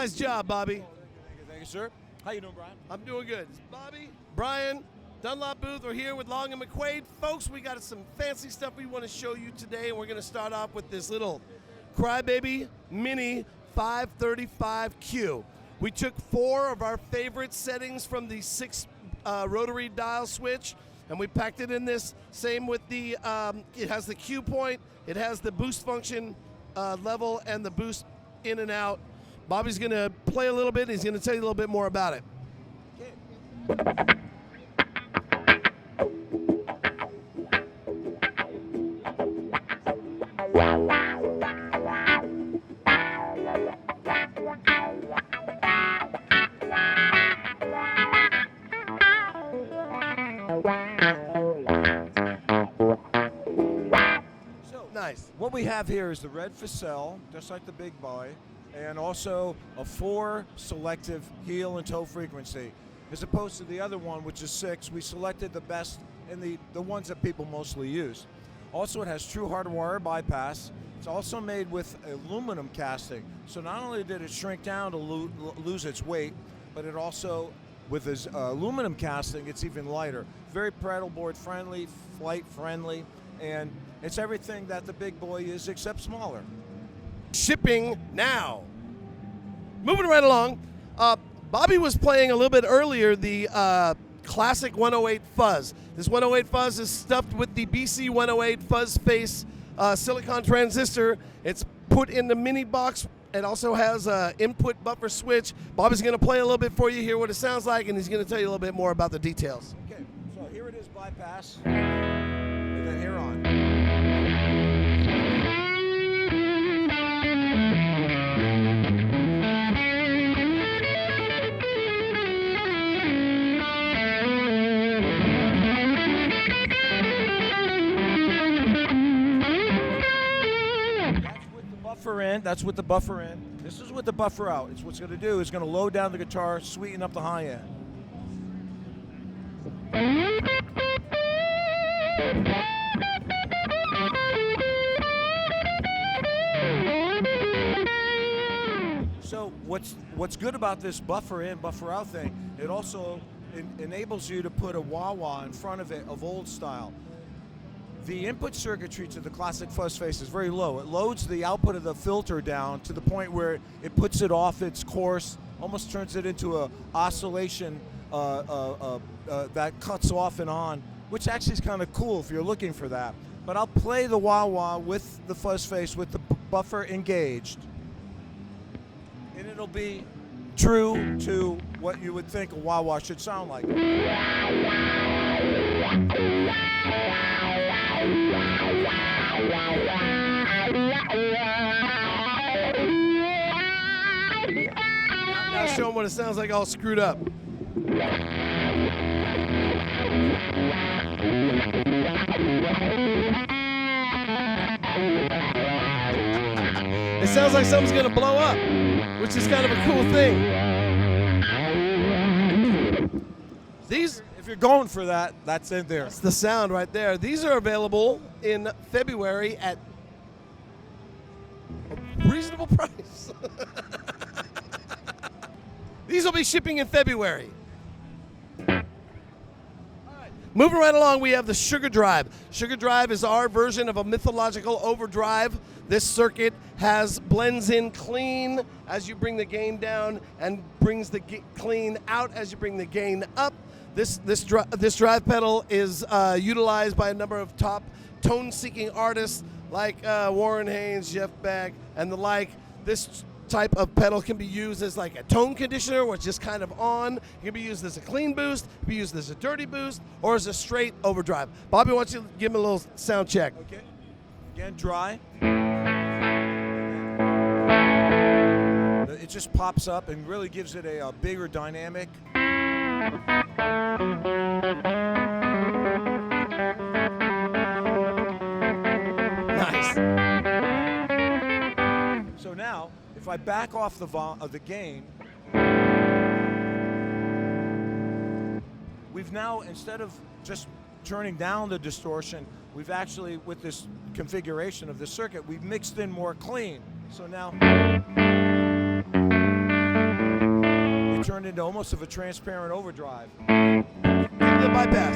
Nice job, Bobby. Thank you, sir. How you doing, Bryan? I'm doing good. It's Bobby, Bryan, Dunlop booth. We're here with Long and McQuade. Folks, we got some fancy stuff we want to show you today, and we're going to start off with this little Crybaby Mini 535Q. We took 4 of our favorite settings from the 6 rotary dial switch, and we packed it in this. Same with the, it has the Q point, it has the boost function level, and the boost in and out. Bobby's going to play a little bit, and he's going to tell you a little bit more about it. Okay. Nice. What we have here is the red Facel, just like the big boy, and also a 4 selective heel and toe frequency. As opposed to the other one, which is 6, we selected the best and the ones that people mostly use. Also, it has true hardwire bypass. It's also made with aluminum casting. So not only did it shrink down to lose its weight, but it also, with its aluminum casting, it's even lighter. Very paddleboard friendly, flight friendly, and it's everything that the big boy is except smaller. Shipping now. Moving right along, Bobby was playing a little bit earlier the classic 108 Fuzz. This 108 Fuzz is stuffed with the BC 108 Fuzz Face silicon transistor. It's put in the mini box. It also has an input buffer switch. Bobby's going to play a little bit for you, hear what it sounds like, and he's going to tell you a little bit more about the details. Okay, so here it is bypass, and then here on. That's with the buffer in. This is with the buffer out. It's what's going to do is going to low down the guitar, sweeten up the high end. So what's good about this buffer in, buffer out thing, it also enables you to put a wah-wah in front of it of old style. The input circuitry to the classic Fuzz Face is very low. It loads the output of the filter down to the point where it puts it off its course, almost turns it into a oscillation that cuts off and on, which actually is kind of cool if you're looking for that. But I'll play the wah-wah with the Fuzz Face with the buffer engaged, and it'll be true to what you would think a wah-wah should sound like. Now show him what it sounds like all screwed up. It sounds like something's gonna blow up, which is kind of a cool thing. These, if you're going for that, that's in there. That's the sound right there. These are available in February at a reasonable price. These will be shipping in February. Moving right along, we have the Sugar Drive. Sugar Drive is our version of a mythological overdrive. This circuit blends in clean as you bring the gain down and brings the clean out as you bring the gain up. This drive pedal is utilized by a number of top tone-seeking artists like Warren Haynes, Jeff Beck, and the like. This type of pedal can be used as like a tone conditioner, which is kind of on. It can be used as a clean boost, it can be used as a dirty boost, or as a straight overdrive. Bobby, why don't you give him a little sound check? Okay. Again, dry. It just pops up and really gives it a bigger dynamic. Nice. So now, if I back off the gain, we've now, instead of just turning down the distortion, we've actually, with this configuration of the circuit, we've mixed in more clean. So now, it turned into almost of a transparent overdrive. Give me the bypass.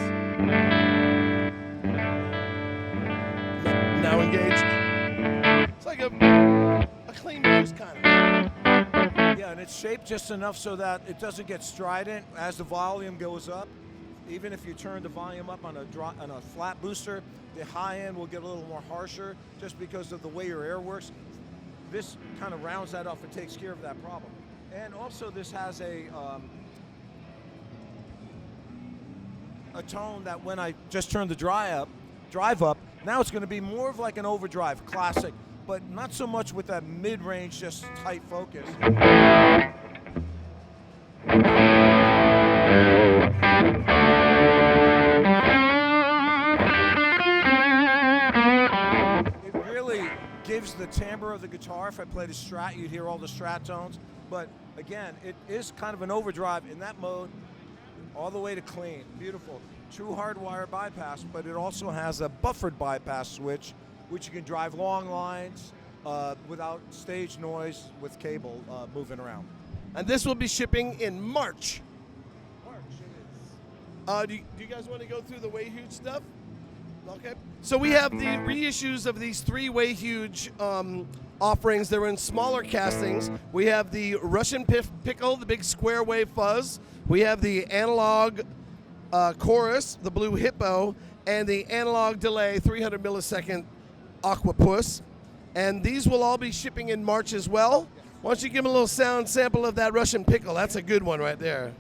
Now engaged. It's like a clean boost kind of. Yeah, and it's shaped just enough so that it doesn't get strident as the volume goes up. Even if you turn the volume up on a flat booster, the high end will get a little more harsher just because of the way your air works. This kind of rounds that off and takes care of that problem. And also this has a tone that when I just turn the drive up, now it's going to be more of like an overdrive, classic, but not so much with that mid-range, just tight focus. It really gives the timbre of the guitar. If I played a Strat, you'd hear all the Strat tones. But again, it is kind of an overdrive in that mode, all the way to clean. Beautiful. True hardwire bypass, but it also has a buffered bypass switch, which you can drive long lines without stage noise with cable moving around. And this will be shipping in March. March, it is. Do you guys want to go through the Way Huge stuff? Okay. So we have the reissues of these 3 Way Huge offerings. They're in smaller castings. We have the Russian Pickle, the big square wave fuzz. We have the analog chorus, the blue Hippo, and the analog delay 300 millisecond Aqua Puss. And these will all be shipping in March as well. Why don't you give them a little sound sample of that Russian Pickle? That's a good one right there.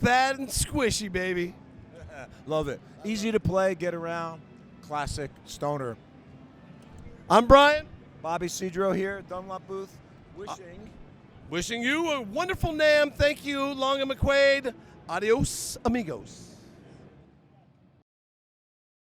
Fat and squishy, baby. Love it. Easy to play, get around, classic stoner. I'm Bryan. Bobby Cedro here, Dunlop booth, Wishing you a wonderful NAMM. Thank you, Long and McQuade. Adios, amigos.